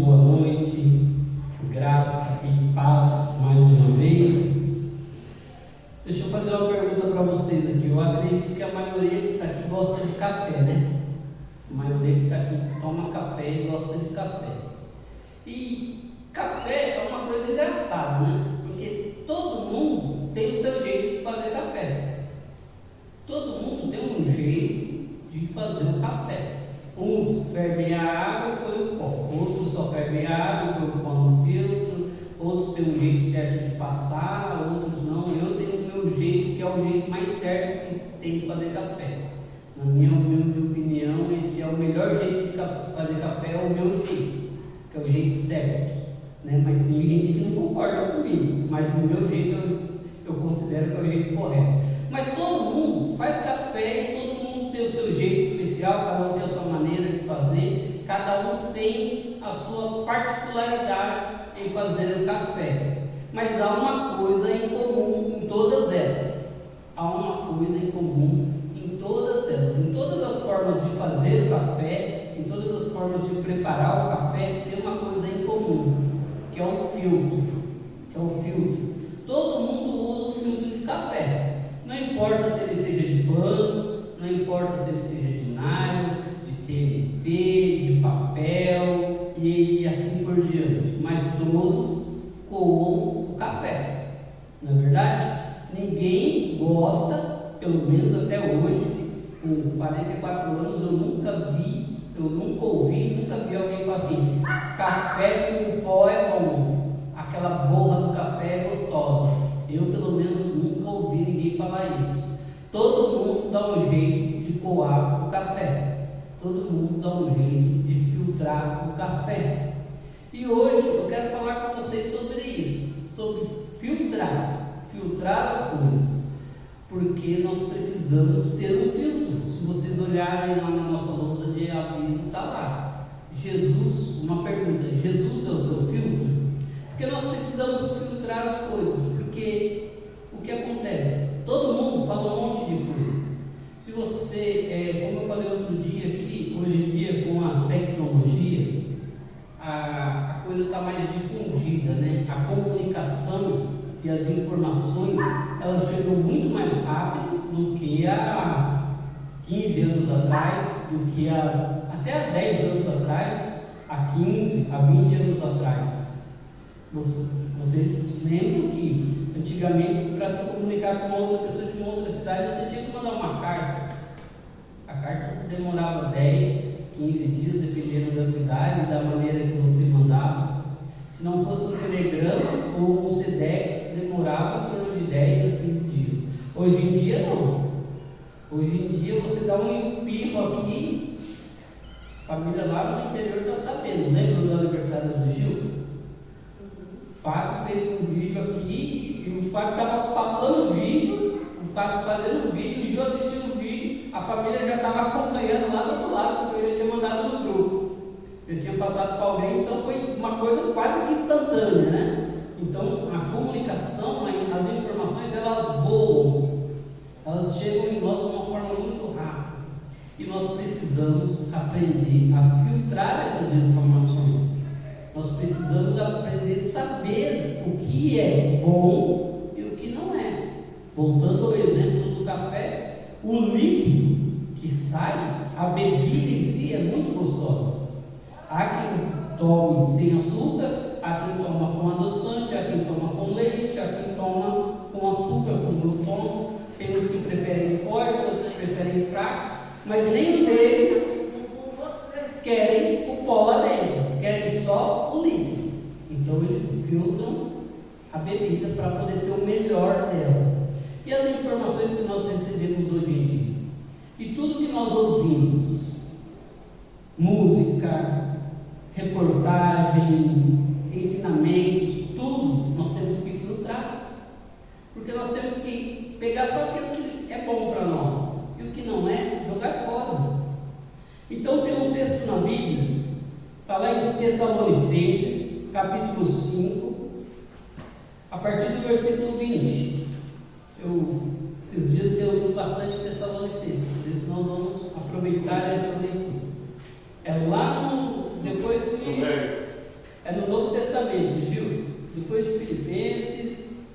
boa noite, graça e paz mais uma vez. Deixa eu fazer uma pergunta para vocês aqui. Eu acredito que a maioria que está aqui gosta de café, né? A maioria que está aqui toma café e gosta de café. E café é uma coisa engraçada, né? Porque todo mundo tem o seu jeito de fazer café. Todo mundo tem um jeito de fazer o café. Uns fervem a água e põem o pó, outros só fervem a água e põem o pó no filtro, outros têm um jeito certo de passar, outros não. Eu tenho o meu jeito, que é o jeito mais certo que se tem de fazer café. Na minha humilde opinião, esse é o melhor jeito de fazer café, é o meu jeito, que é o jeito certo, né? Mas tem gente que não concorda comigo, mas o meu jeito eu considero que é o jeito correto. Mas todo mundo faz café e todo mundo tem o seu jeito especial, cada um tem a sua maneira de fazer, cada um tem a sua particularidade em fazer o café. Mas há uma coisa em comum em todas elas. Há uma coisa em comum em todas elas. Em todas as formas de fazer o café, em todas as formas de preparar o café, tem uma coisa em comum, que é o filtro. Todo mundo usa o filtro de café. Não importa se ele seja de pano, não importa se ele seja de nylon, de TNT, de papel e assim por diante, mas todos coam o café, não é verdade? Ninguém gosta, pelo menos até hoje, com 44 anos, eu nunca ouvi alguém falar assim: café com pó é bom, aquela borra do café é gostosa. Eu, pelo menos, nunca ouvi ninguém falar isso. Todo mundo dá um jeito de coar o café. Todo mundo dá um jeito de filtrar o café. E hoje eu quero falar com vocês sobre isso, sobre filtrar as coisas. Porque nós precisamos ter um filtro. Se vocês olharem lá na nossa lousa de aviso, está lá. Jesus, uma pergunta: Jesus é o seu filtro? Porque nós precisamos filtrar as coisas. Porque o que acontece? Todo mundo fala um monte de coisa. Se você, como eu falei outro dia aqui, hoje em dia com a tecnologia, a coisa está mais difundida, né? A comunicação e as informações, elas chegam muito mais rápido do que há 15 anos atrás, do que até há 10 anos atrás, há 15, há 20 anos atrás. Vocês lembram que antigamente, para se comunicar com outra pessoa de uma outra cidade, você tinha que mandar uma carta. A carta demorava 10, 15 dias, dependendo da cidade e da maneira que você mandava. Se não fosse um telegrama ou um Sedex, demorava em torno de 10 a 15 dias. Hoje em dia não. Hoje em dia você dá um espirro aqui, a família lá no interior está sabendo. Lembra do aniversário do Gil? O Fábio fez um vídeo aqui e o Fábio estava passando o vídeo, o Fábio fazendo o vídeo, o Gil assistindo o vídeo, a família já estava acompanhando lá do outro lado, porque eu já tinha mandado no grupo. Eu tinha passado para alguém, então foi uma coisa quase que instantânea, né? Então a comunicação, as informações, elas voam, elas chegam em nós de uma forma muito rápida. E nós precisamos aprender a filtrar essas informações. Nós precisamos aprender a saber o que é bom e o que não é. Voltando ao exemplo do café, o líquido que sai, a bebida em si é muito gostosa. Há quem tome sem açúcar, há quem toma com adoçante, há quem toma com leite, há quem toma com açúcar, como eu tomo. Tem os que preferem forte, outros que preferem fracos, mas nenhum deles querem o pó lá dentro, querem só o líquido. Então eles filtram a bebida para poder ter o melhor dela. E as informações que nós recebemos hoje em dia, e tudo que nós ouvimos, música, reportagem, ensinamentos, tudo nós temos que filtrar, porque nós temos que pegar só aquilo que é bom para nós, e o que não é, jogar fora. Então tem um texto na Bíblia, está lá em Tessalonicenses, capítulo 5, a partir do versículo 20. Esses dias eu li bastante Tessalonicenses, por isso nós vamos aproveitar essa leitura. É lá no. Depois que. É no Novo Testamento, Gil. Depois de Filipenses,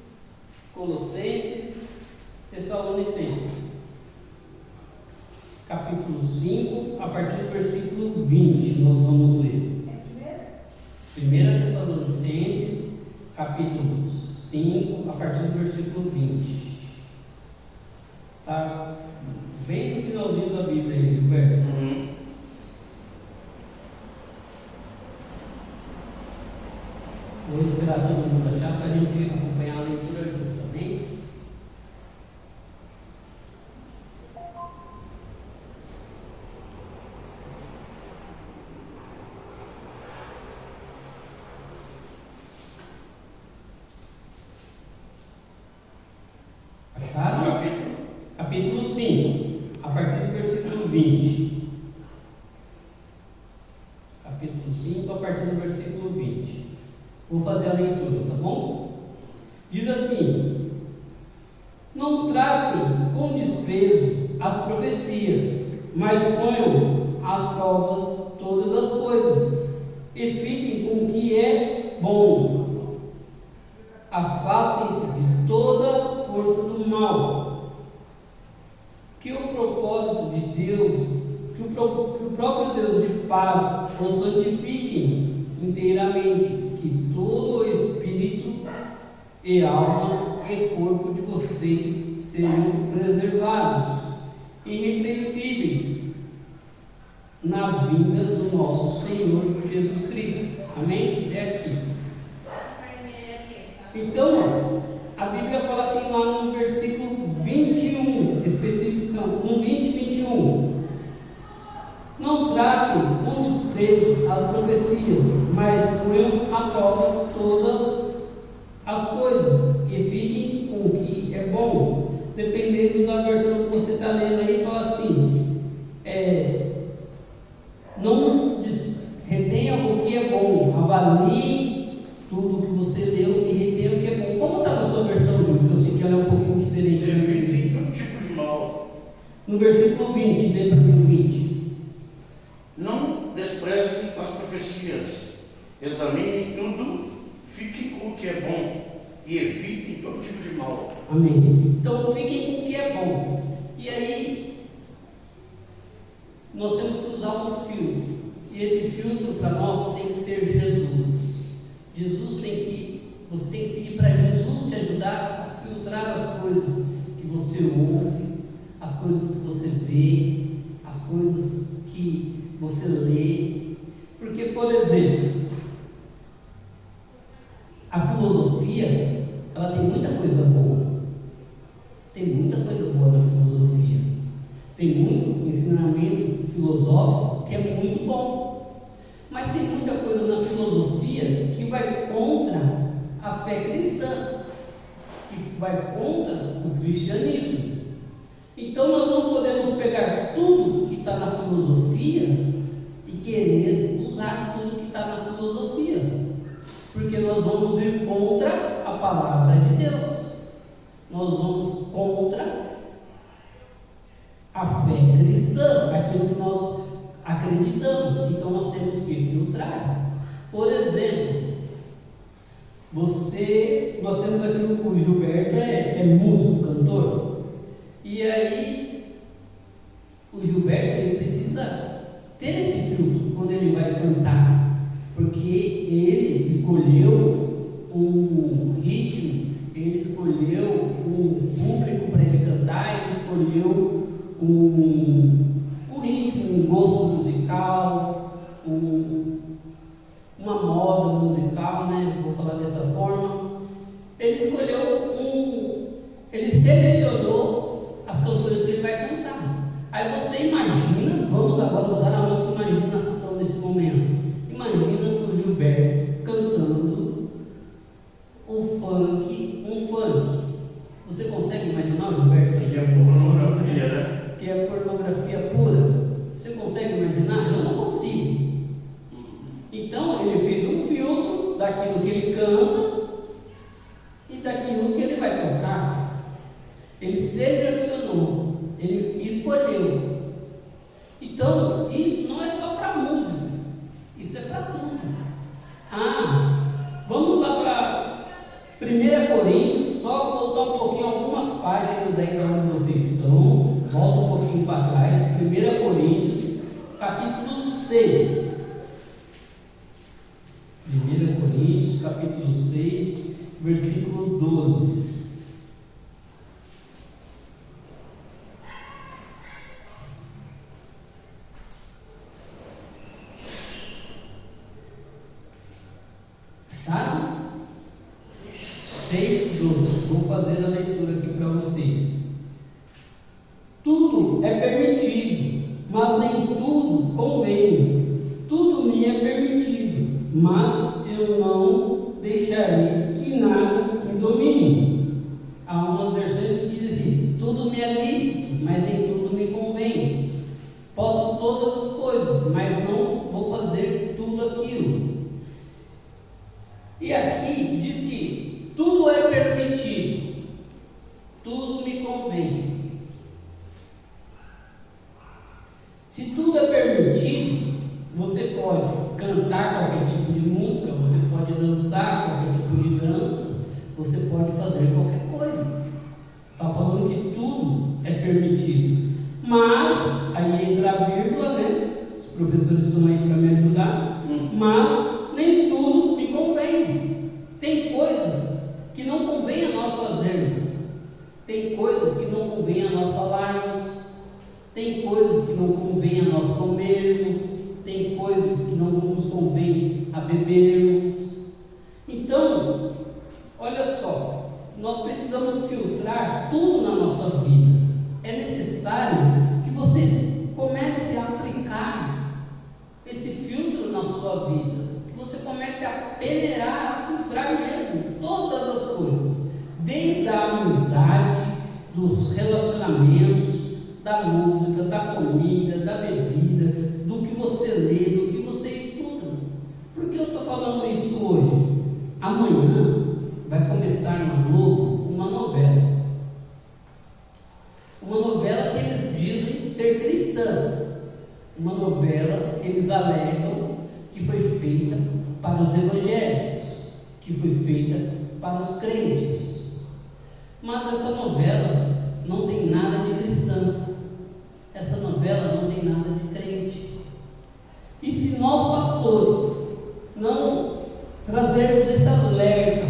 Colossenses, Tessalonicenses. Capítulo 5, a partir do versículo 20, nós vamos ler. Primeira Tessalonicenses, capítulo 5, a partir do versículo 20. Está bem no finalzinho da Bíblia aí, Gilberto. Vou esperar todo mundo achar para a gente acompanhar a leitura junto, amém? Acharam? Capítulo 5, a partir do versículo 20. Capítulo 5, a partir do versículo 20. Vou fazer a leitura, tá bom? Diz assim: não tratem com desprezo as profecias, mas ponham às provas todas as coisas, e fiquem com o que é bom. Afastem-se de toda força do mal. Que o propósito de Deus, que o próprio Deus de paz os santifiquem inteiramente, que todo o espírito e alma e corpo de vocês sejam preservados, irrepreensíveis, na vinda do nosso Senhor Jesus Cristo. Amém? Até aqui. Então, a Bíblia fala assim lá no versículo 21, especificamente, no 20 e 21. Não tratem com desprezo as profecias, mas ponham à prova todas as coisas, e fiquem com o que é bom. Dependendo da versão que você está lendo aí, fala assim: não retenha o que é bom, avalie tudo o que você leu e retenha o que é bom. Como está na sua versão, Júlio? Eu sei que ela é um pouquinho diferente. Evitem todo tipo de mal. No versículo 20, lê para mim o 20. Não desprezem as profecias, examinem tudo, fiquem com o que é bom e evitem todo tipo de mal. Amém. Então fiquem com o que é bom. E aí, nós temos que usar um filtro. E esse filtro para nós tem que ser Jesus. Você tem que pedir para Jesus te ajudar a filtrar as coisas que você ouve, as coisas que você vê, as coisas que você lê. Porque, por exemplo, a filosofia, ela tem muita coisa boa. Tem muita coisa boa na filosofia. Tem muito ensinamento filosófico que é muito bom. Mas tem muita coisa na filosofia que vai contra a fé cristã, que vai contra o cristianismo. Então nós não podemos pegar tudo que está na filosofia e querer usar tudo que está na filosofia, porque nós vamos ir contra a palavra de Deus, nós vamos contra a fé cristã, aquilo que nós acreditamos. Então nós temos que filtrar. Por exemplo, nós temos aqui o Gilberto, é músico, cantor, e aí o Gilberto ele precisa ter esse filtro quando ele vai cantar, porque ele escolheu um ritmo, ele escolheu um público para ele cantar, ele escolheu um ritmo, um gosto musical, uma moda musical, né? Vou falar dessa forma. Ele ele selecionou as canções que ele vai cantar. Aí você imagina, vamos agora usar a nossa imaginação nesse momento. Imagina o Gilberto cantando um funk. Você consegue imaginar o Gilberto? Que é pornografia, né? Que é pornografia pura. Você consegue imaginar? Eu não consigo. Então ele fez um filtro daquilo que ele canta e daquilo que ele vai tocar. Ele selecionou, ele escolheu. Então isso não é só para música, isso é para tudo. 6. 1 Coríntios, capítulo 6, versículo 12. Sabe? 6, 12. Vou fazer a leitura aqui para vocês. Tudo é permitido, mas nem tudo convém. Tudo me é permitido, mas eu não deixarei que nada me domine. Há umas versões que dizem assim: tudo me é lícito, mas nem tudo me convém. Posso todas as coisas, mas não vou fazer tudo aquilo. E aqui diz que tudo é permitido, tudo me convém. Se tudo é permitido, você pode cantar qualquer tipo de música, você pode dançar qualquer tipo de dança, você pode fazer qualquer coisa. Está falando que tudo é permitido. Mas, aí entra a vírgula, né? Os professores estão aí para me ajudar. Mas nem tudo me convém. Tem coisas que não convém a nós fazermos. Tem coisas que não convém a nós falarmos. Tem coisas que não convém a nós comermos. Tem coisas que não nos convém a bebermos. Então, olha só, nós precisamos filtrar tudo na nossa vida. É necessário que você comece a aplicar esse filtro na sua vida, que você comece a peneirar, a filtrar mesmo todas as coisas, desde a amizade, dos relacionamentos, da música, da comida, da bebida, do que você lê, do que você estuda. Por que eu estou falando isso hoje? Amanhã vai começar na Globo uma novela. Uma novela que eles dizem ser cristã. Uma novela que eles alegam que foi feita para os evangélicos, que foi feita para os crentes. Mas essa novela não tem nada de cristã. Essa novela não tem nada de crente. E se nós, pastores, não trazermos esse alerta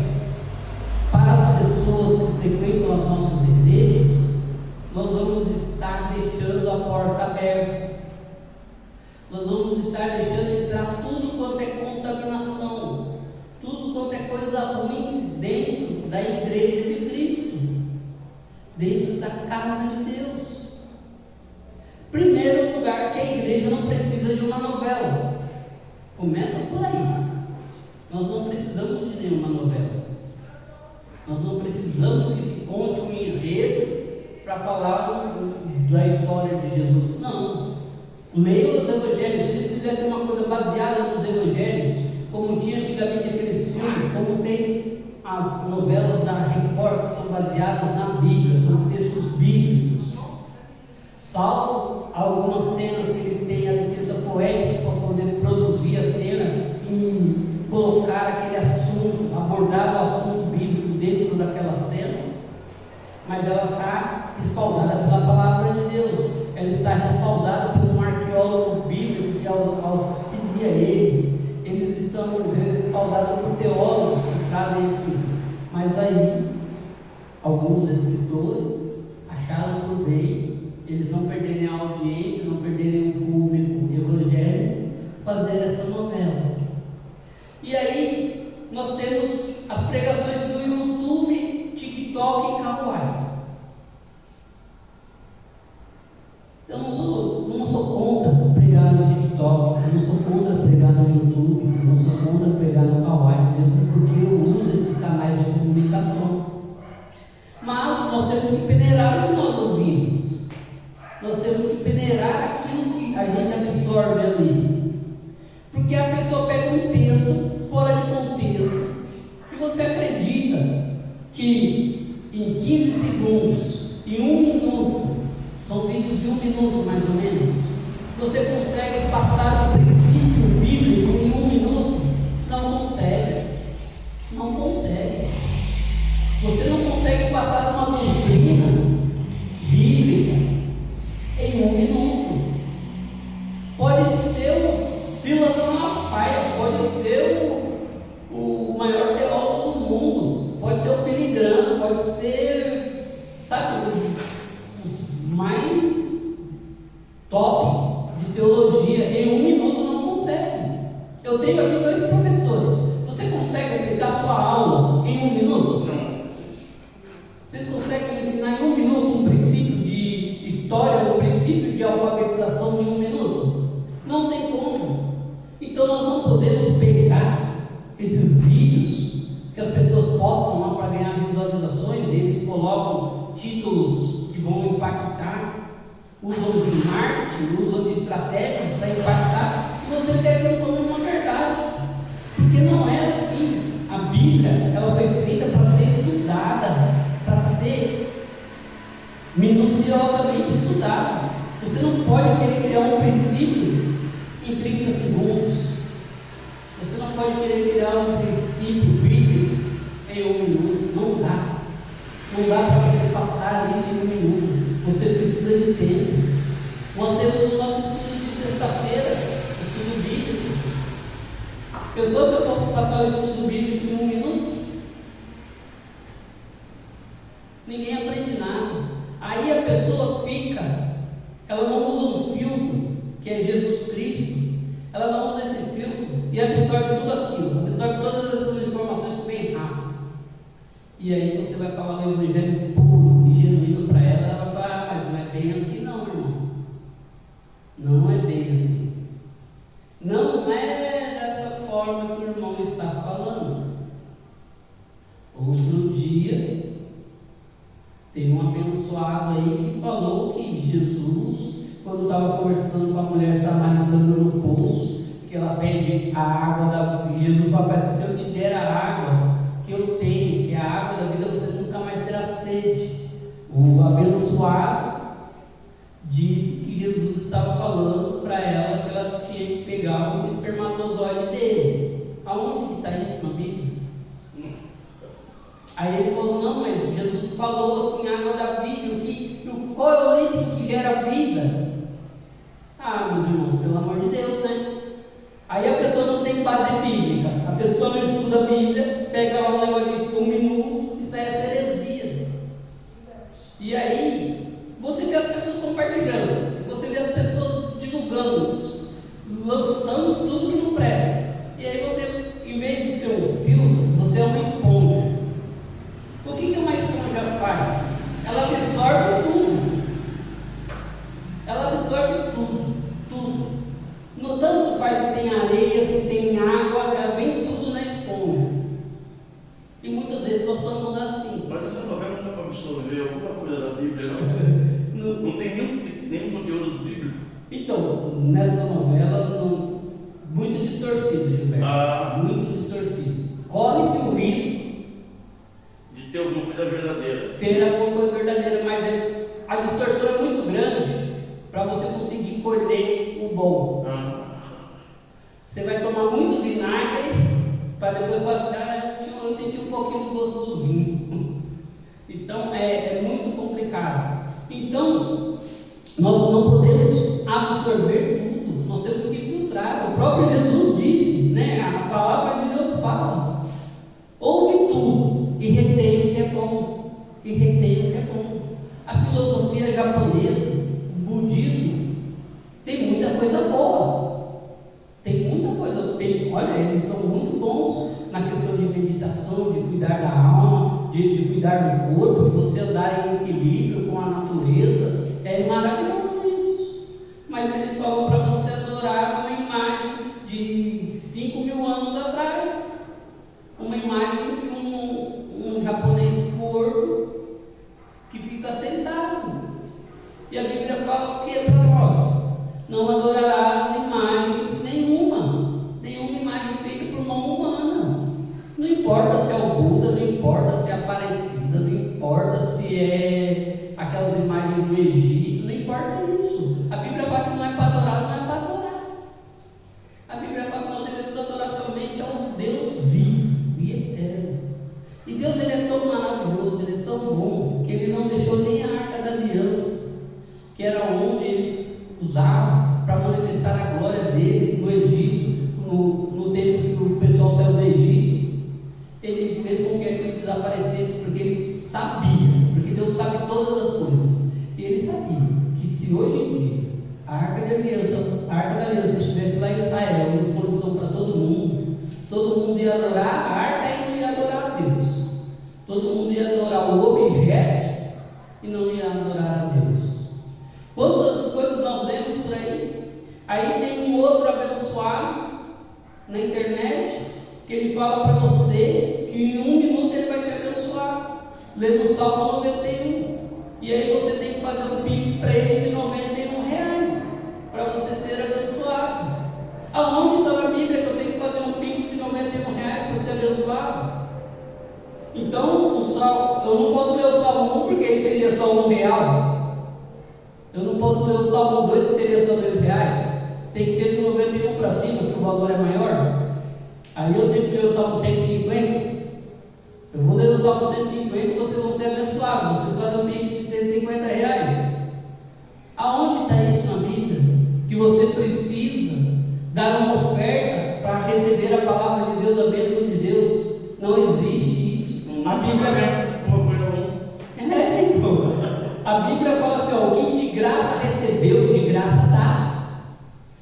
para as pessoas que frequentam as nossas igrejas, nós vamos estar deixando a porta aberta. Nós vamos estar deixando entrar tudo quanto é contaminação, tudo quanto é coisa ruim dentro da igreja de Cristo, dentro da casa de Deus. Primeiro lugar, que a igreja não precisa de uma novela. Começa por aí. Nós não precisamos de nenhuma novela. Nós não precisamos que se conte um enredo para falar da história de Jesus. Não. Leia os evangelhos. Se eles fizessem uma coisa baseada nos evangelhos, como tinha antigamente aqueles filmes, como tem as novelas da Record que são baseadas na Bíblia, são textos bíblicos, salvo algumas cenas que eles têm a licença poética para poder produzir a cena e colocar aquele assunto, abordar o assunto bíblico dentro daquela cena, mas ela está respaldada pela palavra de Deus, ela está respaldada por um arqueólogo bíblico que auxilia eles estão respaldados por teólogos que trazem aqui. Mas aí, alguns escritores acharam por bem, eles não perderem a audiência, não perderem o público evangélico, fazer essa novela. E aí, nós temos as pregações do YouTube, TikTok e Kawaii. Eu não sou contra pregar no TikTok, eu não sou contra pregar no YouTube, eu não sou contra pregar no Kawaii, mesmo porque eu uso esses canais de comunicação. Mas nós temos que peneirar o que nós ouvimos. Nós temos que peneirar aquilo que a gente absorve ali. Porque a pessoa pega um texto fora de contexto e você acredita que em 15 segundos, em 1 minuto, são vídeos de 1 minuto mais ou menos, você consegue passar o princípio bíblico em 1 minuto? Não consegue. Não consegue. Você não consegue passar uma doutrina bíblica em 1 minuto. Pode ser um top de teologia em 1 minuto não consegue. Eu tenho aqui 2 professores. Você consegue aplicar sua aula em 1 minuto? Não. Vocês conseguem ensinar em 1 minuto um princípio de história, um princípio de alfabetização em 1 minuto? Não tem como. Então nós não podemos pegar esses vídeos que as pessoas postam lá para ganhar visualizações, e eles colocam títulos que vão impactar, usam de marketing, usam de estratégia para impactar, e você pega aquilo como uma verdade, porque não é assim. A Bíblia, ela foi feita para ser estudada, para ser minuciosamente estudada. Você não pode querer criar um princípio em 30 segundos. Você não pode querer criar um princípio bíblico em 1 minuto. Não dá. Não dá para você passar isso em 1 minuto. Você precisa de tempo. Nós temos o nosso estudo de sexta-feira, estudo bíblico. Pensou se eu fosse passar o estudo bíblico em 1 minuto? Ninguém aprende nada. Aí a pessoa fica, ela não usa um filtro, que é Jesus Cristo. Ela não usa esse filtro e absorve tudo aquilo, absorve todas essas informações bem rápido. E aí você vai falar o evangelho puro e genuíno para ela, ela vai falar: mas não é bem assim não, irmão. Não é bem assim. Não é dessa forma que o irmão está falando. Outro dia, teve um abençoado aí que falou que Jesus, quando estava conversando com a mulher samaritana no poço, que ela pede a água da vida, Jesus fala para ela: se eu te der a água que eu tenho, que é a água da vida, você nunca mais terá sede. O abençoado disse que Jesus estava falando para ela que ela tinha que pegar o espermatozoide dele. Aonde que está isso na Bíblia? Aí ele falou: não, mas Jesus falou assim, água da vida, qual é o líquido que gera vida? Ah, meus irmãos, pelo amor de Deus, né? Aí a pessoa não tem base bíblica, a pessoa não estuda a Bíblia, pega lá um negócio de 1 minuto, isso aí é heresia. E aí, você vê as pessoas compartilhando, você vê as pessoas divulgando, lançando tudo que não presta. E aí você, em vez de ser um filtro, você é uma esponja. O que uma esponja faz? Ela absorve tudo. Ela absorve tudo. No tanto faz se tem areia, se tem água, ela vem tudo na esponja. E muitas vezes nós estamos assim. Mas essa novela não dá para absorver alguma coisa da Bíblia, não? Não tem nenhum conteúdo bíblico. Então, nessa novela, muito distorcido, Gilberto. Muito distorcido. Corre-se o risco de ter alguma coisa verdadeira. Ter alguma coisa verdadeira, mas a distorção é muito grande para você conseguir colher o bom. Você vai tomar muito vinagre para depois falar assim: eu senti um pouquinho do gosto do vinho. Então é muito complicado. Então nós não podemos absorver tudo, nós temos que filtrar. O próprio Jesus disse, né? A palavra de Deus fala: ouve tudo e retém o que é bom. E retém o que é bom. A filosofia japonesa, o budismo, tem muita coisa boa. Tem muita coisa. Olha, eles são muito bons na questão de meditação, de cuidar da alma, de cuidar do corpo, de você andar em equilíbrio com a natureza. É maravilhoso isso. Mas eles falam para você adorar uma imagem de 5.000 anos atrás. Uma imagem de um japonês gordo que fica sentado. E a Bíblia fala o que para nós? Não adorarás imagens nenhuma imagem feita por mão humana. Não importa se é o Buda, não importa se é a Aparecida, não importa se é aquelas imagens do Egito, não importa isso. A Bíblia fala que não é para adorar, não é para adorar. A Bíblia fala que nós devemos adorar somente ao Deus vivo e eterno. E Deus, ele é tão maravilhoso, ele é tão bom, que ele não deixou nem a Arca da Aliança, que era onde ele usava para manifestar a glória dele no Egito, no tempo que o pessoal saiu do Egito. Ele fez com que aquilo desaparecesse, porque ele sabia, porque Deus sabe todas as coisas. E ele sabia que se hoje em dia a Arca da Aliança estivesse lá em Israel, em exposição para todo mundo ia adorar a arca e não ia adorar a Deus. Todo mundo ia adorar o objeto e não ia adorar a Deus. Quantas coisas nós vemos por aí? Aí tem um outro abençoado na internet que ele fala para você que em 1 minuto ele vai te abençoar, lendo o Salmo 91. E aí você tem que fazer um pix para ele de R$91 para você ser abençoado. Aonde está na Bíblia que eu tenho que fazer um pix de R$91 para ser abençoado? Então, eu não posso ler o Salmo 1 porque aí seria só R$1. Eu não posso ler o Salmo 2 que seria só R$2. Tem que ser de 91 para cima, que o valor é maior. Aí eu tenho que ler o Salmo 150. Eu vou ler o Salmo 150 e vocês vão ser abençoados. Vocês fazem um pix de R$150. Aonde está isso na Bíblia? Que você precisa dar uma oferta para receber a palavra de Deus, a bênção de Deus. Não existe isso. A Bíblia a Bíblia fala assim: ó, quem de graça recebeu, de graça dá.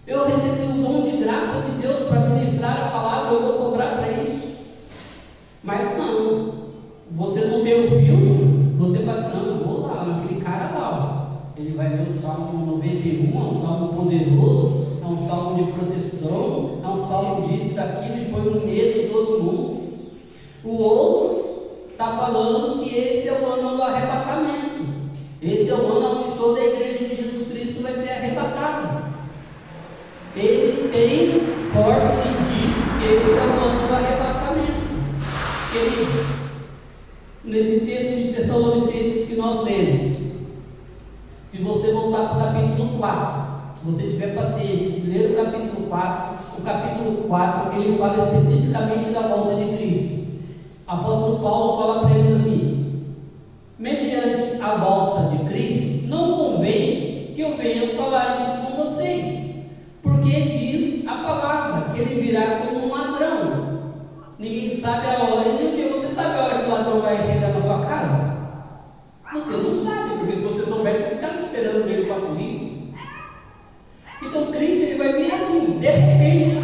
Eu recebi o dom de graça de Deus para ministrar a palavra, eu vou cobrar para isso. Mas não, você não tem o filtro, você fala assim: não, eu vou lá, naquele cara lá, ó. Ele vai ler o Salmo 91, é um salmo poderoso, é um salmo de proteção, é um salmo disso, daquilo, e põe um medo em todo mundo. O outro está falando que esse é o ano do arrebatamento. Esse é o ano onde toda a igreja de Jesus Cristo vai ser arrebatada. Ele tem fortes indícios que esse é o ano do arrebatamento. Queridos, nesse texto de Tessalonicenses que nós lemos, se você voltar para o capítulo 4, se você tiver paciência de ler o capítulo 4, ele fala especificamente da volta de Cristo. O apóstolo Paulo fala para eles assim: mediante a volta de Cristo, não convém que eu venha falar isso com vocês, porque diz a palavra que ele virá como um ladrão. Ninguém sabe a hora e nem o dia. Você sabe a hora que o ladrão vai chegar na sua casa? Você não sabe, porque se você soubesse, você ficava esperando ele com a polícia. Então Cristo ele vai vir assim, de repente.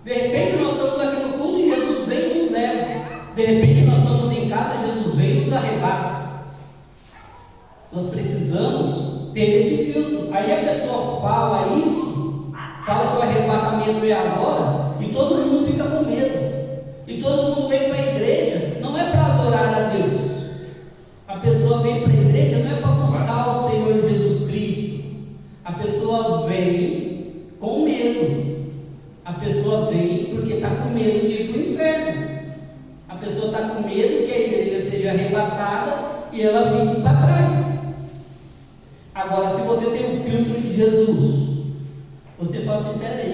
De repente nós estamos aqui no culto e Jesus vem e nos leva. De repente nós estamos em casa, Jesus vem e nos arrebata. Nós precisamos ter esse filtro. Aí a pessoa fala isso, fala que o arrebatamento é agora, e todo mundo fica com medo. E todo mundo vem para a igreja, não é para adorar a Deus. A pessoa vem para a igreja não é para buscar o Senhor Jesus Cristo. A pessoa vem com medo. A pessoa vem porque está com medo de ir para o inferno. A pessoa está com medo que a igreja seja arrebatada e ela fique para trás. Agora, se você tem o filtro de Jesus, você fala assim: peraí.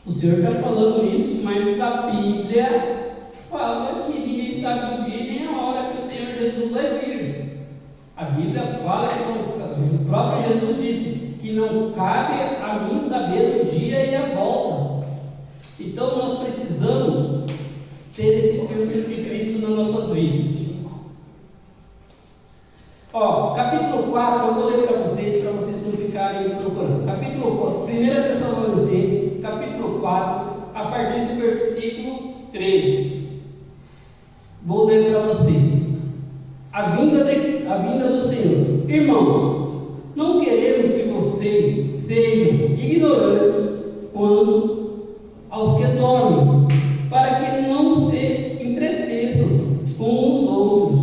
O Senhor está falando isso, mas a Bíblia fala que ninguém sabe o dia nem a hora que o Senhor Jesus vai vir. A Bíblia fala que o próprio Jesus disse que não cabe a mim saber o dia e a volta. Então nós precisamos ter esse filtro de Cristo nas nossas vidas. Capítulo 4, eu vou ler para vocês não ficarem procurando. Capítulo 4, 1 Tessalonicenses, capítulo 4, a partir do versículo 13. Vou ler para vocês. A vinda do Senhor. Irmãos, não queremos que vocês sejam ignorantes quanto aos que dormem, para que não se entristeçam com os outros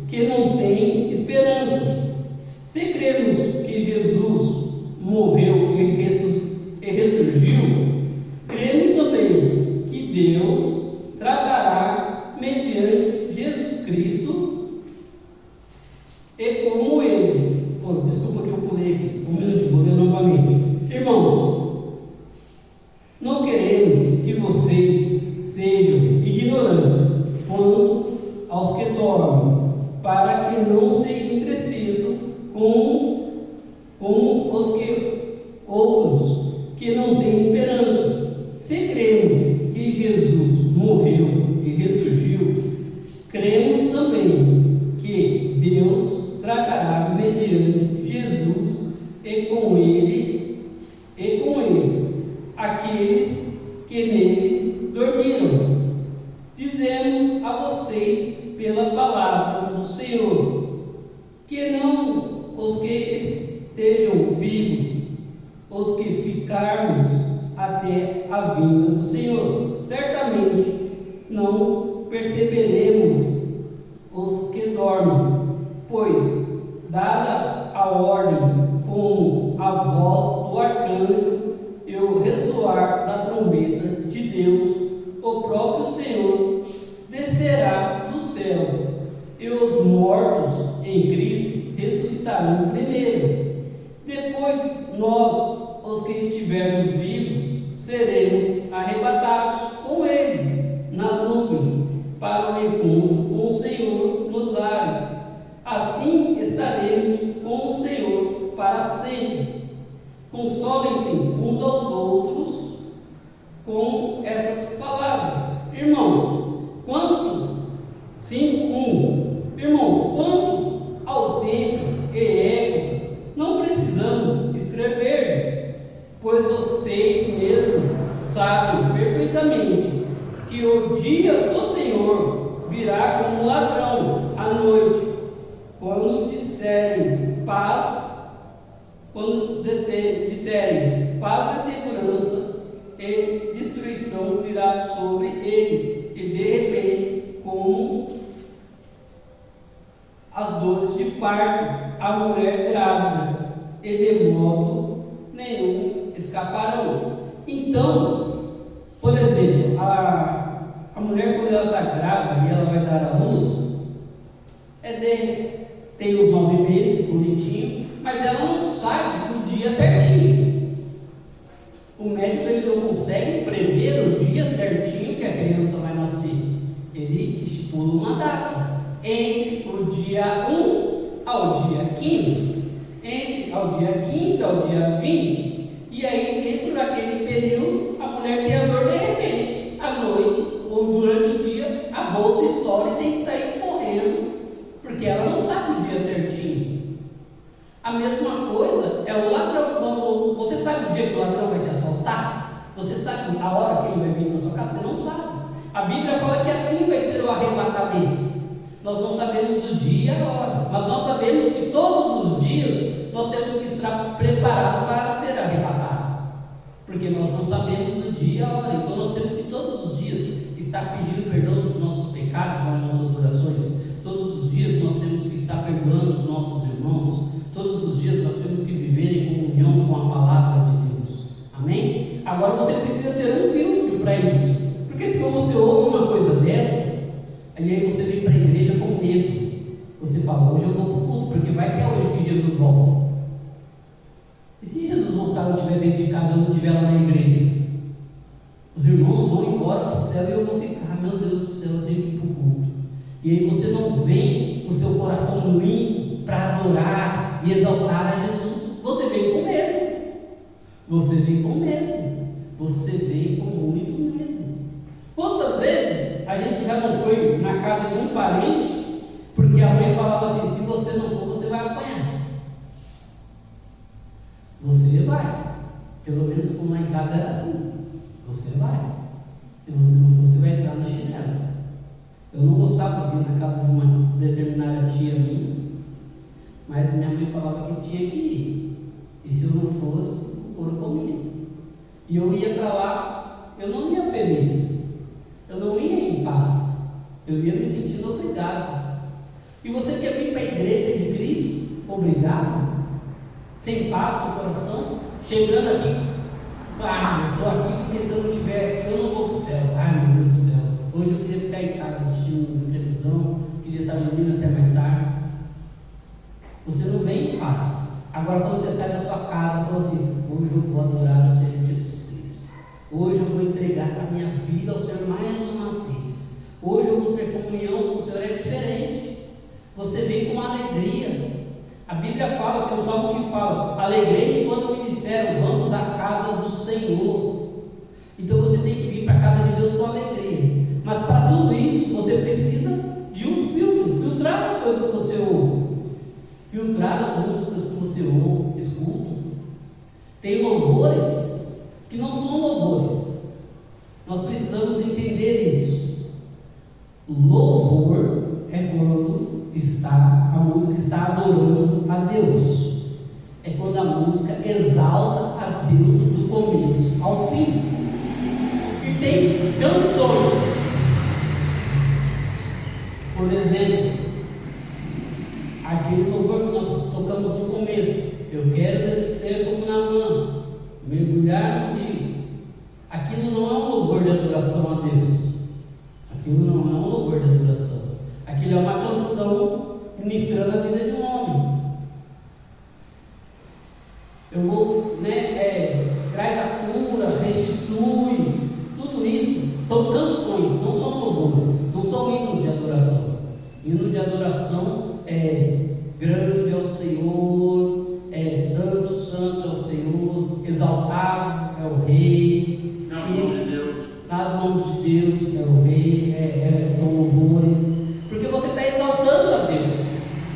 que não têm esperança. Se cremos que Jesus morreu e ressurgiu, cremos também que Deus tratará mediante Jesus Cristo e como Ele. Desculpa que eu pulei aqui, um minuto, vou ler novamente. Irmãos, não queremos que vocês sejam ignorantes quanto aos que dormem, para que não se entristeçam com os que outros que não têm esperança. Se cremos que Jesus morreu e ressurgiu, cremos também que Deus tratará destacará mediante Jesus e com ele aqueles que nele dormiram. Dizemos a vocês pela palavra do Senhor, que não os que estejam vivos, os que ficarmos até a vinda do Senhor, certamente não perceberemos os que dormem, pois, dada a ordem com a voz do arcanjo e o ressoar da trombeta de Deus, o próprio Senhor descerá do céu, e os mortos em Cristo ressuscitarão primeiro. Depois nós, os que estivermos vivos, seremos arrebatados com Ele nas nuvens para o encontro com o Senhor nos ares. Assim estaremos com o Senhor para sempre. Consolem-se uns aos outros com essas palavras. Irmãos, quanto ao tempo e época, não precisamos escrever-lhes, pois vocês mesmos sabem perfeitamente que o dia do Senhor virá como ladrão à noite, quando disserem paz e segurança, e destruição virá sobre eles, e de repente, como as dores de parto, a mulher grávida, e de modo nenhum escaparão. Então, por exemplo, a mulher, quando ela está grávida e ela vai dar à luz, tem os 9 meses, bonitinho, mas ela não sabe o dia certinho. O médico ele não consegue prever o dia certinho que a criança vai nascer. Ele estipula uma data, entre o dia 1 ao dia 15, ao dia 20, e aí dentro daquele período a mulher tem a dor de repente, à noite ou durante o dia, a bolsa estoura e tem que sair correndo, porque ela não sabe o dia certinho. A mesma coisa é o ladrão. Você sabe o dia que o ladrão vai te assaltar? Você sabe a hora que ele vai vir na sua casa? Você não sabe. A Bíblia fala que assim vai ser o arrebatamento. Nós não sabemos o dia e a hora, mas nós sabemos que todos os dias nós temos que estar preparados para ser arrebatados, porque nós não sabemos o dia e a hora. Então nós temos que todos os dias estar pedindo perdão dos nossos pecados nas nossas orações. Todos os dias nós temos que estar perdoando os nossos irmãos. Todos os dias nós temos que viver em comunhão com a palavra de Deus. Amém? Agora você precisa ter um filtro para isso, porque se você ouve uma coisa dessa, aí você vem para a igreja com medo. Você fala, hoje eu vou para o culto, porque vai que é hoje que Jesus volta. E se Jesus voltar, eu estiver dentro de casa, eu não estiver lá na igreja? Os irmãos vão embora para o céu e eu vou ficar, meu Deus do céu, eu tenho que ir para o culto. E aí você não vem com o seu coração limpo para adorar e exaltar a Jesus. Você vem com medo. Você vem com medo. Você vem com muito medo. Quantas vezes a gente já não foi na casa de um parente porque a mãe falava assim, se você não for, você vai apanhar. Você vai. Pelo menos como lá em casa era assim. Você vai. Se você não for, você vai entrar na chinela. Eu não gostava de ir na casa de uma determinada tia minha, mas minha mãe falava que tinha que ir. E se eu não fosse, o couro comia. E eu ia para lá, eu não ia feliz. Eu não ia em paz. Eu ia me sentindo obrigado. E você quer vir para a igreja de Cristo? Obrigado? Sem paz no coração? Chegando aqui, eu estou aqui porque se eu não estiver aqui, eu não vou para o céu. Ai meu Deus do céu. Hoje eu queria ficar em casa assistindo televisão, queria estar dormindo até mais tarde. Você não vem em paz. Agora quando você sai da sua casa, fala assim, hoje eu vou adorar o Senhor Jesus Cristo. Hoje eu vou entregar a minha vida ao Senhor mais uma vez. Hoje eu vou ter comunhão com o Senhor, é diferente. Você vem com alegria. A Bíblia fala, tem um salmo que fala, alegrei-me quando me disseram, vamos à casa do Senhor. Então você tem que vir para a casa de Deus com alegria. Mas para tudo isso, você precisa de um filtro, filtrar as coisas que você ouve. filtrar as músicas que você ouve, escuta. Tem louvores que não são louvores. Nós precisamos entender isso. Louvor é quando a música está adorando a Deus. É quando a música exalta a Deus do começo ao fim. E tem canções. Por exemplo, aquele louvor que nós tocamos no começo. Eu quero descer como Naamã, mergulhar no rio. Aquilo não é um louvor de adoração a Deus. Aquilo não é um louvor de adoração. Aquilo é uma canção ministrando a vida de um homem. Eu vou, traz a cura, restitui, tudo isso são canções, não são louvores, não são hinos de adoração. Hino de adoração é grande ao Senhor, santo, santo ao Senhor, exaltado é o Rei. Nas mãos de Deus. Nas mãos de Deus é o Rei, são louvores, porque você está exaltando a Deus.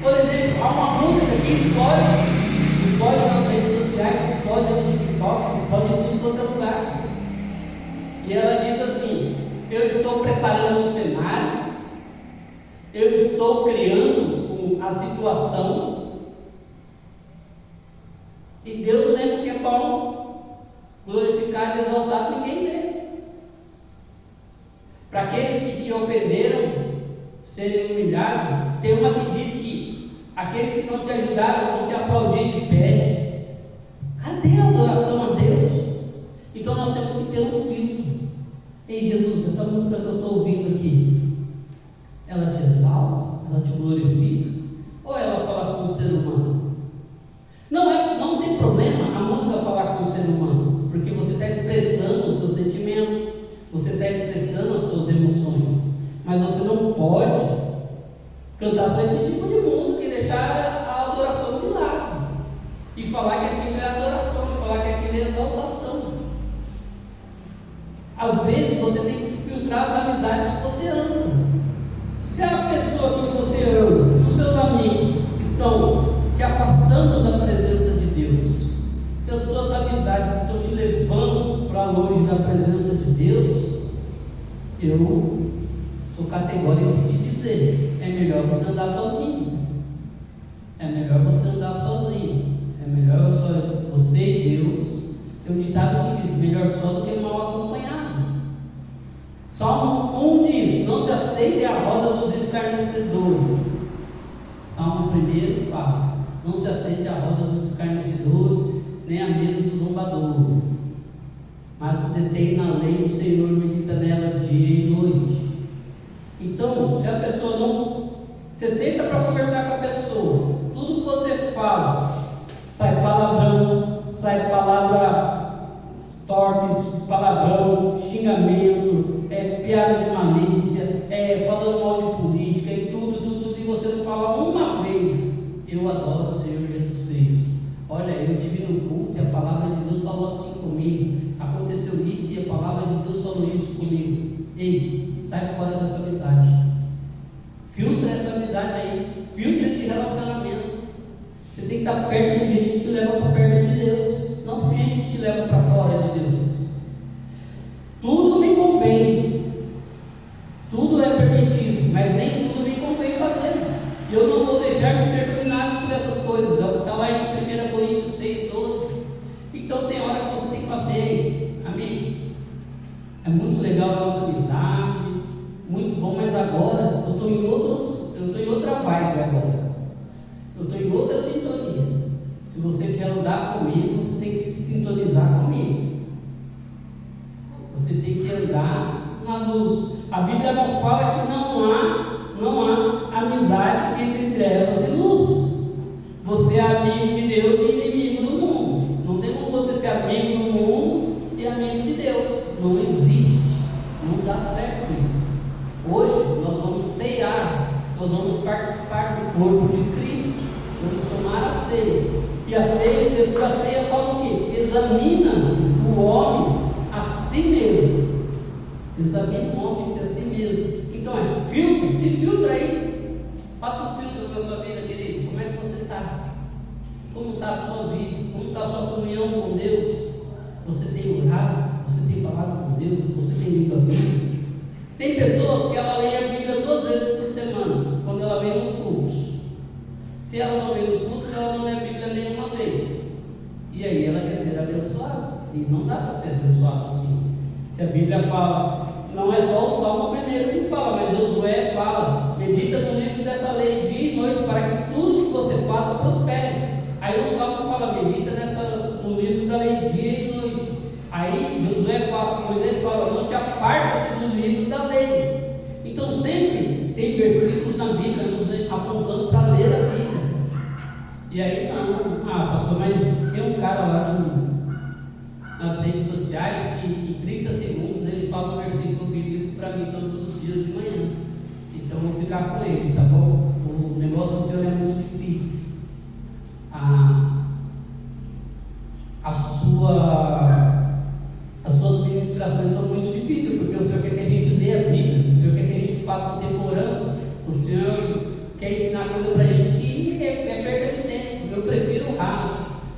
Por exemplo, há uma música que explode nas redes sociais, explode no TikTok, explode em tudo quanto é lugar. E ela diz assim: eu estou preparando o cenário, eu estou criando a situação, e Deus lembra que é bom, glorificado e exaltado, ninguém vê. Para aqueles que te ofenderam, serem humilhados, tem uma que diz que aqueles que não te ajudaram vão te aplaudir de pé. Cadê a adoração a Deus? Então nós temos que ter um filtro. Ei, Jesus, essa música que eu estou ouvindo aqui, ela te exalta? Ela te glorifica? Ou ela fala com o ser humano? Não tem problema a música falar com o ser humano, porque você está expressando o seu sentimento, você está expressando as suas emoções, mas você não pode cantar só esse tipo de música e deixar a adoração de lado, e falar que aquilo é adoração, e falar que aquilo é exaltação. Às vezes você tem que filtrar as amizades que você anda. Se a pessoa que você ama, se os seus amigos estão te afastando da presença de Deus, se as suas amizades estão te levando para longe da presença de Deus, eu sou categórico de dizer: é melhor você andar sozinho. É melhor você andar sozinho. É melhor você e Deus. Tem um ditado que diz: melhor só do que mal acompanhado. Salmo 1 diz: não se aceitem a roda dos escarnecedores. Salmo 1 fala: não se aceite a roda dos escarnecedores, nem a mesa dos zombadores, mas se detém na lei do Senhor, medita nela dia e noite. Então, se a pessoa não, você senta para conversar com a pessoa, tudo que você fala, sai palavrão, sai palavra torpes, palavrão, xingamento, piada de malícia, falando mal de política e tudo, e você não fala uma vez: eu adoro o Senhor Jesus Cristo. Olha, eu estive no culto e a palavra de Deus falou assim comigo. Aconteceu isso e a palavra de Deus falou isso comigo. Ei, sai fora dessa amizade. Filtra essa amizade aí. Filtra esse relacionamento. Você tem que estar perto de gente que te leva para perto de Deus, não por gente que te leva para fora de Deus. Tudo me convém, tudo é permitido, mas nem tudo me convém fazer. E eu não vou deixar de ser dominado por essas coisas. Está lá em 1 Coríntios 6:12. Então tem hora que você tem que fazer, amigo. É muito legal a nossa amizade, muito bom, mas agora eu estou em outra vibe agora. Eu estou em outra sintonia. Se você quer andar comigo, você tem que se sintonizar comigo. Você tem que andar na luz. A Bíblia não fala que não há amizade entre trevas e luz. Você é amigo de Deus e inimigo do mundo. Não tem como você ser amigo do mundo e amigo de Deus. Não existe. Não dá certo isso. Hoje nós vamos ceiar. Nós vamos participar do corpo de Cristo. Vamos tomar a ceia. E a ceia, o texto da ceia fala o quê? Examina-se o homem a si mesmo. Examina o homem a si mesmo. Então filtro, se filtra aí. Passa o filtro na sua vida, querido. Como é que você está? está? Como está a sua vida? Como está a sua comunhão com Deus? Você tem orado? Você tem falado com Deus? Você tem lido a Bíblia? Tem pessoas que ela lê a Bíblia 2 vezes por semana, quando ela vem nos cultos. Se ela não vem nos cultos, ela não lê a Bíblia nenhuma vez. E aí ela quer ser abençoada. E não dá para ser abençoado assim. Se a Bíblia fala, não é só o Salmo primeiro que fala, mas Josué fala: medita no livro dessa lei dia e noite, para que tudo que você faça prospere. Aí o Salmo fala: medita no livro da lei dia e noite. Aí Josué fala, Moisés fala: não te aparta do livro da lei. Então sempre tem versículos na Bíblia nos apontando para ler a Bíblia. E aí não, pastor, mas tem um cara lá nas redes sociais que em 30 segundos ele fala um versículo bíblico para mim todos os dias de manhã. Então eu vou ficar com ele, tá bom? O negócio do Senhor é muito difícil. As suas ministrações são muito difíceis, porque o Senhor quer que a gente lê a Bíblia, o Senhor quer que a gente passe o tempo orando, o Senhor quer ensinar coisa para a gente que é perda de tempo. Eu prefiro o raso.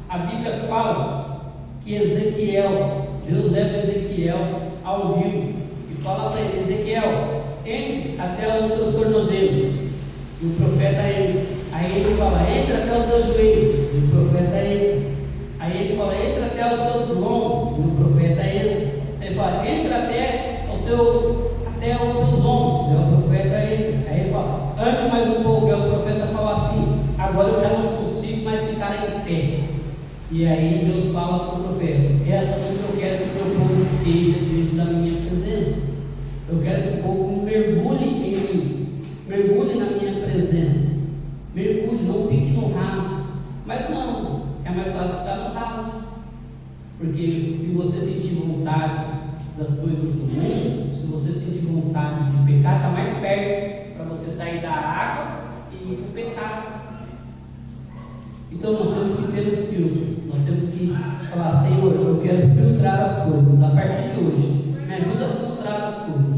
A Bíblia fala que Ezequiel, Deus leva Ezequiel ao rio e fala para ele: Ezequiel, entre até os seus tornozelos. E o profeta entra. Aí ele fala: entra até os seus joelhos. E o profeta entra. Aí ele fala: entra até os seus lombos. E o profeta entra. Ele fala: entra até os seus ombros. E o profeta entra. Aí ele fala: ande mais um pouco. E o profeta fala assim: agora eu já não consigo mais ficar em pé. E aí Deus fala para o profeta: é assim que eu quero que o meu povo esteja diante da minha presença. Eu quero que o povo mergulhe em mim, mergulhe na minha presença, mergulhe, não fique no ralo. Mas não, é mais fácil ficar no ralo, porque se você sentir vontade das coisas do mundo, se você sentir vontade de pecar, está mais perto para você sair da água e ir para o pecado. Então nós temos que ter um filtro, nós temos que falar: Senhor, eu quero filtrar as coisas a partir de hoje, me ajuda a filtrar as coisas,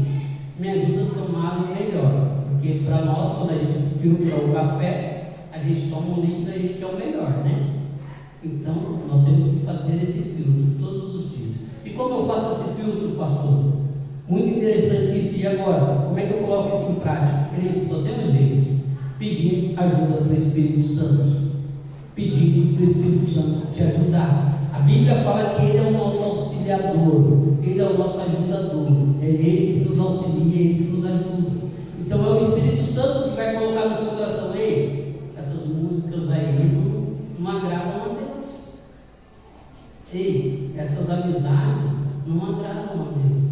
me ajuda a tomar o melhor, porque para nós, quando a gente filtra o café, a gente toma o líquido, a gente quer o melhor, né? Então nós temos que fazer esse filtro todos os dias. E como eu faço esse filtro, pastor? Muito interessante isso. E agora, como é que eu coloco isso em prática? Querido, só tem um jeito: pedir ajuda para o Espírito Santo. Pedir para o Espírito Santo te ajudar. A Bíblia fala que Ele é o nosso auxiliador, Ele é o nosso ajudador, é Ele que nos auxilia, é Ele que nos ajuda. Então é o Espírito Santo que vai colocar no seu coração: ei, essas músicas aí não agradam a Deus. Ei, essas amizades não agradam a Deus.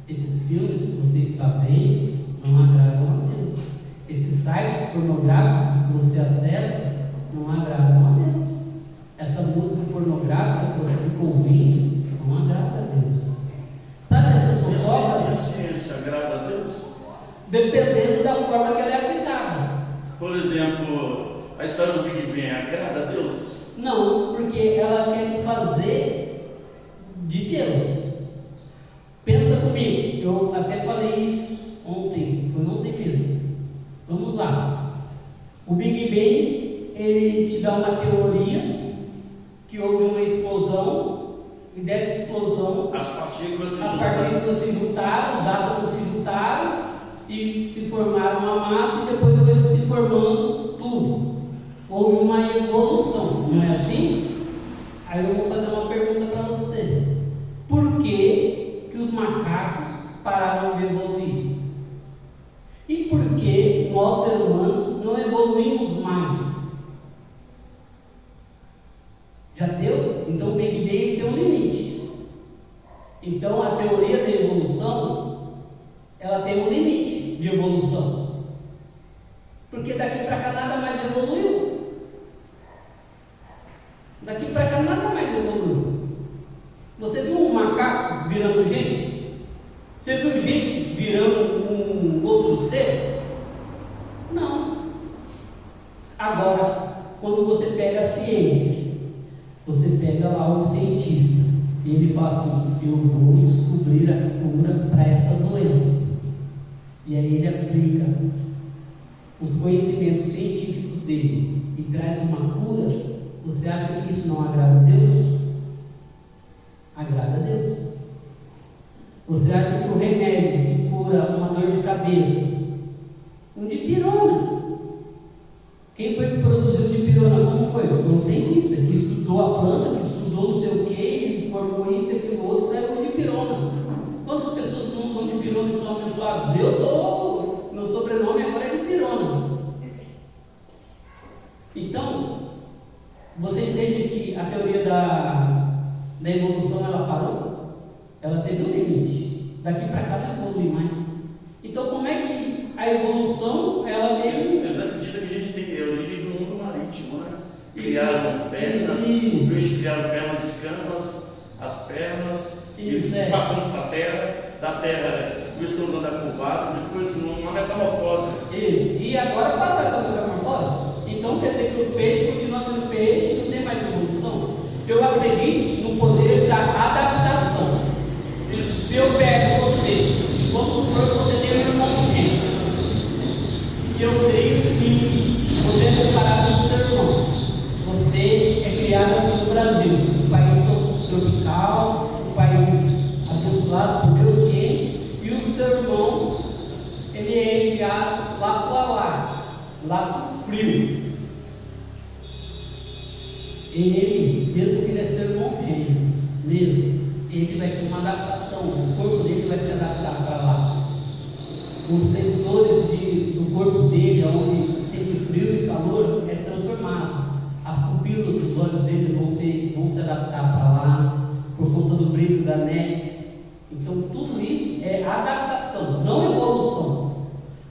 Esses filmes que você está vendo não agradam a Deus. Esses sites pornográficos que você acessa não agradam a Deus. Essa música pornográfica que você fica ouvindo não agrada a Deus. Sabe essas fofocas? A ciência agrada a Deus? Dependendo da forma que ela é aplicada. Por exemplo, a história do Big Bang agrada a Deus? Não, porque ela quer desfazer de Deus. Pensa comigo, eu até falei isso ontem, foi ontem mesmo. Vamos lá. O Big Bang, ele te dá uma teoria que houve uma explosão, e dessa explosão as partículas se juntaram, os átomos se juntaram e se formaram uma massa, e depois foi se formando tudo. Houve uma evolução, não é assim? Aí eu vou fazer uma pergunta para você: por que os macacos pararam de evoluir? E por que nós, seres humanos, não evoluímos mais? Já deu? Então o Big Bang tem um limite. Então a teoria da evolução, ela tem um limite de evolução. Porque daqui para cá nada mais evoluiu. Daqui para cá nada mais evoluiu. Você viu um macaco virando gente? Você viu gente virando um outro ser? Não. Agora, quando você pega a ciência, você pega lá um cientista e ele fala assim: eu vou descobrir a cura para essa doença. E aí ele aplica os conhecimentos científicos dele e traz uma cura, você acha que isso não agrada a Deus? Agrada a Deus. Você acha que o remédio que cura uma dor de cabeça, um dipirona, quem foi que produziu o dipirona? Como foi? Foi um cientista que estudou a planta, que estudou não sei o que, formou isso e aquilo outro, saiu o dipirona. Quantas pessoas não usam dipirona e são abençoadas? Meu sobrenome agora é dipirona. Então, você entende que a teoria da evolução ela parou? Ela teve um limite. Daqui para cá não evolui mais. Então, como é que a evolução ela teve? Eles acreditam que a gente tem a origem do mundo marítimo, né? Criaram pernas, os peixes criaram pernas, escamas, as pernas, e passamos para a terra, da terra começamos a andar curvado, depois uma metamorfose. Isso. E agora para essa metamorfose? Então quer dizer que os peixes continuam sendo peixes, não tem mais evolução? Eu acredito no poder da adaptação. Se eu pego você, vamos supor que você tem um irmão gêmeo, e eu creio que você é separado do seu irmão. Você é criado aqui no Brasil, um país tropical, um país abençoado por Deus quente, e o seu irmão, ele é criado lá para o Alasca, lá para o frio. Ele, mesmo que ele é ser irmão gêmeo, mesmo, ele vai ter uma adaptação, o corpo dele vai se adaptar para lá. Os sensores do corpo dele, onde sente frio e calor, é transformado. As pupilas dos olhos dele vão se adaptar para lá, por conta do brilho da neve. Então, tudo isso é adaptação, não evolução.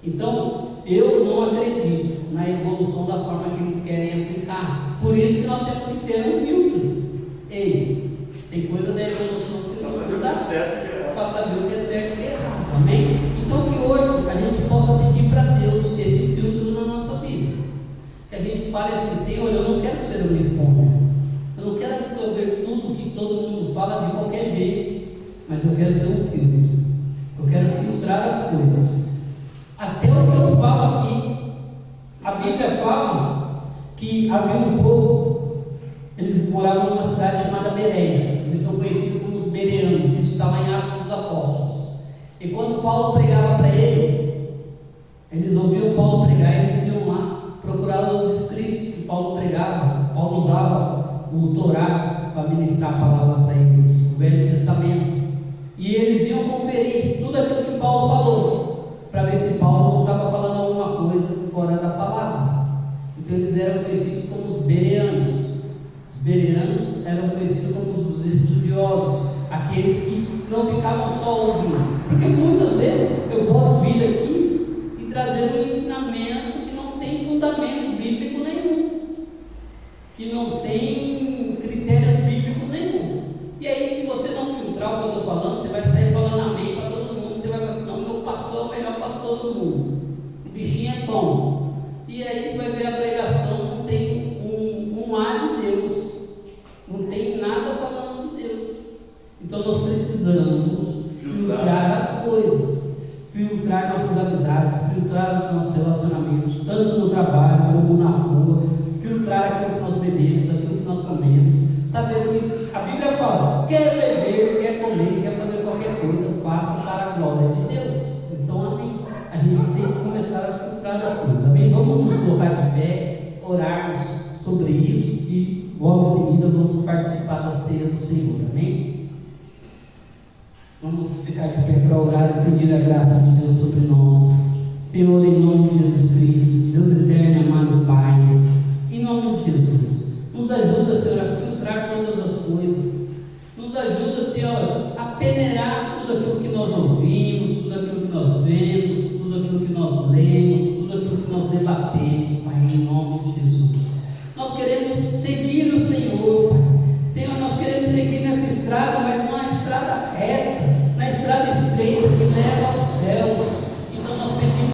Então, eu não acredito na evolução da forma que eles querem aplicar. Por isso que nós temos que ter um filtro. Ei, tem coisa da evolução que não dá certo, para saber o que é certo e o que é errado. Amém? Então, que hoje a gente possa pedir para Deus esse filtro na nossa vida. Que a gente fale assim: Senhor, eu não quero ser uma esponja. Eu não quero absorver tudo que todo mundo fala de qualquer jeito, mas eu quero ser um filtro. Eu quero filtrar as coisas. Até o que eu falo aqui, a Bíblia fala que havia um povo, eles moravam numa cidade chamada Bereia. Eles são conhecidos como os bereanos. Isso está lá em Atos dos Apóstolos. E quando Paulo pregava para eles ouviam Paulo pregar e eles iam lá procurar os escritos que Paulo pregava. Paulo usava o Torá para ministrar a palavra para eles, o Velho Testamento. E eles iam conferir tudo aquilo que Paulo falou, para ver se Paulo não estava falando alguma coisa fora da palavra. Então eles eram conhecidos como os bereanos. Os bereanos eram conhecidos como os estudiosos, aqueles que não ficavam só ouvindo. Porque muitas vezes eu posso vir aqui e trazer um ensinamento que não tem fundamento bíblico nenhum, que não tem critérios bíblicos nenhum. E aí, se você não filtrar o que eu estou falando, você vai sair falando amém para todo mundo. Você vai falar assim: não, meu pastor é o melhor pastor do mundo, o bichinho é bom. E aí você vai ver a pregação, não tem um ar de Deus, não tem nada falando de Deus. Então nós precisamos filtrar as coisas, filtrar nossas amizades, filtrar os nossos relacionamentos, tanto no trabalho como na rua, filtrar aquilo que nós bebemos, aquilo que nós comemos, saber que a Bíblia fala: quer beber, quer comer, quer fazer qualquer coisa, faça para a glória de Deus. Então, amém. A gente tem que começar a filtrar as coisas, amém? Vamos nos colocar de pé, orarmos sobre isso e logo em seguida vamos participar da ceia do Senhor, amém? Vamos ficar de pé para orar e pedir a graça de Deus sobre nós. Senhor, em nome de Jesus Cristo, Deus eterno, amado Pai, em nome de Jesus, nos ajuda, Senhor, a filtrar todas as coisas. Nos ajuda, Senhor, a peneirar tudo aquilo que nós ouvimos, tudo aquilo que nós vemos,